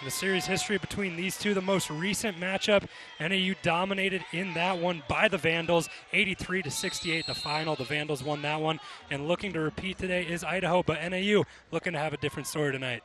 In the series history between these two, the most recent matchup, NAU dominated in that one by the Vandals, 83-68 the final. The Vandals won that one, and looking to repeat today is Idaho, but NAU looking to have a different story tonight.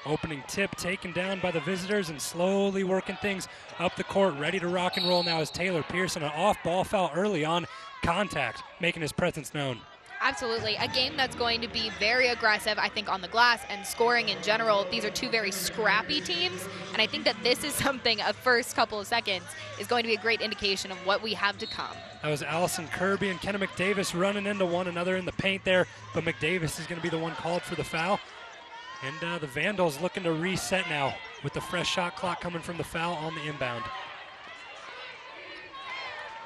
Opening tip taken down by the visitors and slowly working things up the court, ready to rock and roll now is Taylor Pearson. An off-ball foul early on, contact, making his presence known. Absolutely. A game that's going to be very aggressive, I think, on the glass and scoring in general. These are two very scrappy teams, and I think that this is something, a first couple of seconds, is going to be a great indication of what we have to come. That was Allison Kirby and Kenna McDavis running into one another in the paint there, but McDavis is going to be the one called for the foul. And the Vandals looking to reset now with the fresh shot clock coming from the foul on the inbound.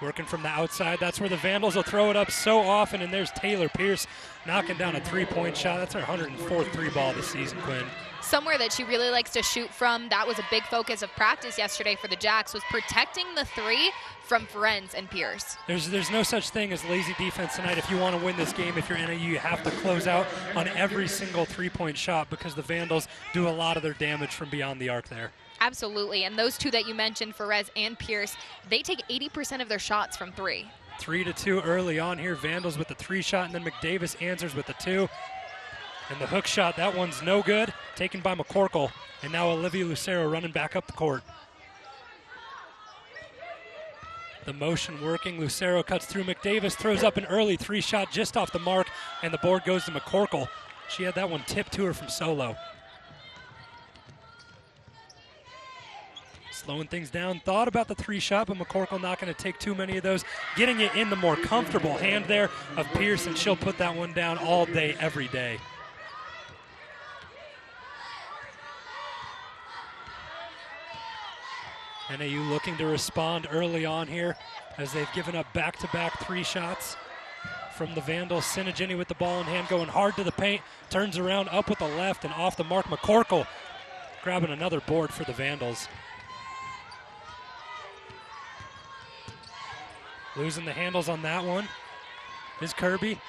Working from the outside, that's where the Vandals will throw it up so often, and there's Taylor Pierce knocking down a three-point shot. That's her 104th three-ball this season, Quinn. Somewhere that she really likes to shoot from. That was a big focus of practice yesterday for the Jacks, was protecting the three from Ferenz and Pierce. There's no such thing as lazy defense tonight. If you want to win this game, if you're NAU, you have to close out on every single three-point shot because the Vandals do a lot of their damage from beyond the arc there. Absolutely, and those two that you mentioned, Ferez and Pierce, they take 80% of their shots from three. 3-2 early on here. Vandals with the three shot, and then McDavis answers with the two. And the hook shot, that one's no good, taken by McCorkle. And now Olivia Lucero running back up the court. The motion working, Lucero cuts through McDavis, throws up an early three shot just off the mark, and the board goes to McCorkle. She had that one tipped to her from solo. Slowing things down, thought about the three shot, but McCorkle not going to take too many of those. Getting it in the more comfortable hand there of Pierce, and she'll put that one down all day, every day. NAU looking to respond early on here as they've given up back-to-back three shots from the Vandals. Sinigini with the ball in hand, going hard to the paint, turns around, up with the left, and off the mark. McCorkle grabbing another board for the Vandals. Losing the handles on that one is Kirby,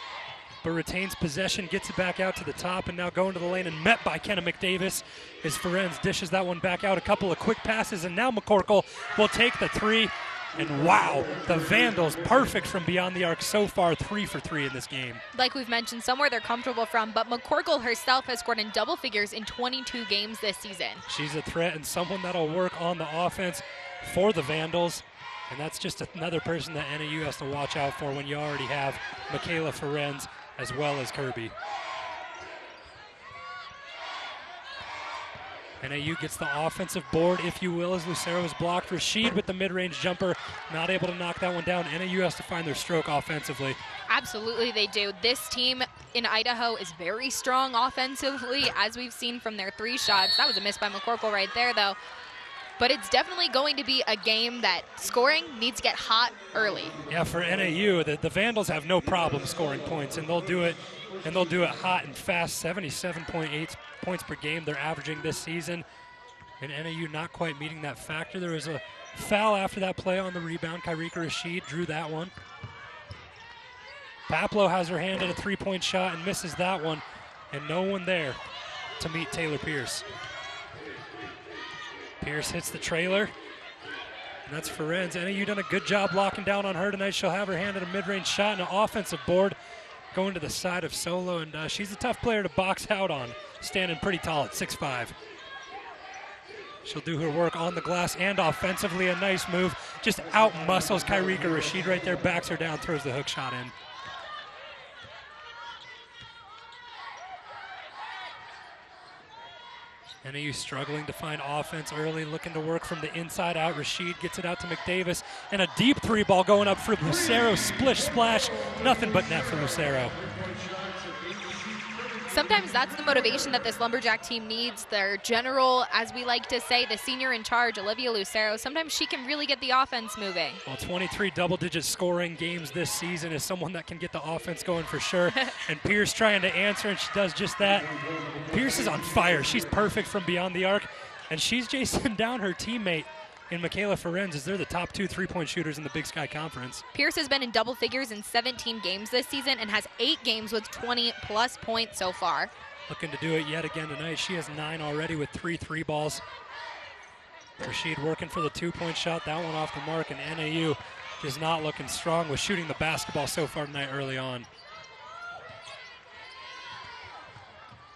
but retains possession, gets it back out to the top, and now going to the lane and met by Kenna McDavis as Ferenz dishes that one back out. A couple of quick passes, and now McCorkle will take the three. And wow, the Vandals perfect from beyond the arc so far, 3 for 3 in this game. Like we've mentioned, somewhere they're comfortable from, but McCorkle herself has scored in double figures in 22 games this season. She's a threat and someone that'll work on the offense for the Vandals. And that's just another person that NAU has to watch out for when you already have Michaela Ferenz as well as Kirby. NAU gets the offensive board, if you will, as Lucero is blocked. Rashid with the mid-range jumper, not able to knock that one down. NAU has to find their stroke offensively. Absolutely they do. This team in Idaho is very strong offensively, as we've seen from their three shots. That was a miss by McCorkle right there, though. But it's definitely going to be a game that scoring needs to get hot early. Yeah, for NAU, the Vandals have no problem scoring points, and they'll do it hot and fast. 77.8 points per game they're averaging this season. And NAU not quite meeting that factor. There was a foul after that play on the rebound. Kairika Rashid drew that one. Paplo has her hand at a three-point shot and misses that one, and no one there to meet Taylor Pierce. Pierce hits the trailer, and that's Ferenz. NAU done a good job locking down on her tonight. She'll have her hand at a mid-range shot and an offensive board going to the side of Solo, and she's a tough player to box out on, standing pretty tall at 6'5". She'll do her work on the glass and offensively. A nice move. Just out-muscles Kairika Rashid right there, backs her down, throws the hook shot in. NAU struggling to find offense early, looking to work from the inside out. Rashid gets it out to McDavis, and a deep three ball going up for Lucero. Splish, splash, nothing but net for Lucero. Sometimes that's the motivation that this Lumberjack team needs. Their general, as we like to say, the senior in charge, Olivia Lucero, sometimes she can really get the offense moving. Well, 23 double-digit scoring games this season is someone that can get the offense going for sure. And Pierce trying to answer, and she does just that. Pierce is on fire. She's perfect from beyond the arc, and she's chasing down her teammate in Michaela Ferenz, as they're the top 2 3-point shooters in the Big Sky Conference. Pierce has been in double figures in 17 games this season and has 8 games with 20-plus points so far. looking to do it yet again tonight. She has 9 already with 3 3-balls. Rashid working for the 2-point shot. That one off the mark, and NAU just not looking strong with shooting the basketball so far tonight early on.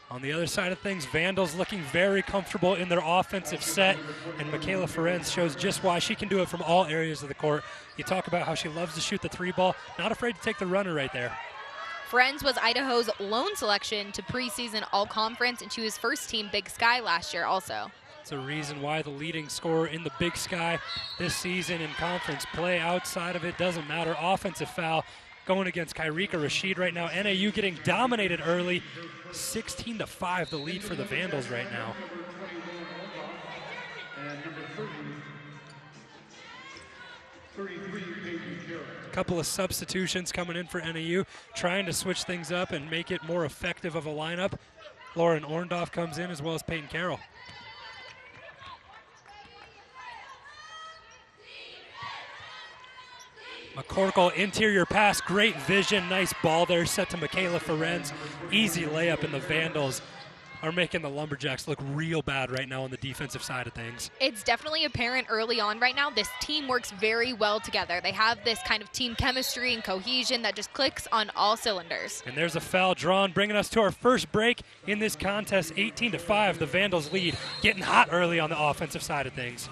On the other side of things, Vandals looking very comfortable in their offensive set, and Michaela Ferenz shows just why she can do it from all areas of the court. You talk about how she loves to shoot the 3-ball, not afraid to take the runner right there. Ferenz was Idaho's lone selection to preseason all-conference, and she was first-team Big Sky last year also. It's a reason why the leading scorer in the Big Sky this season in conference play. Outside of it, doesn't matter. Offensive foul going against Kairika Rashid right now. NAU getting dominated early. 16-5 the lead for the Vandals right now. A couple of substitutions coming in for NAU, trying to switch things up and make it more effective of a lineup. Lauren Orndorff comes in, as well as Peyton Carroll. McCorkle, interior pass, great vision, nice ball there, set to Michaela Ferenz. Easy layup, and the Vandals are making the Lumberjacks look real bad right now on the defensive side of things. It's definitely apparent early on right now. This team works very well together. They have this kind of team chemistry and cohesion that just clicks on all cylinders. And there's a foul drawn, bringing us to our first break in this contest. 18-5, the Vandals lead, getting hot early on the offensive side of things.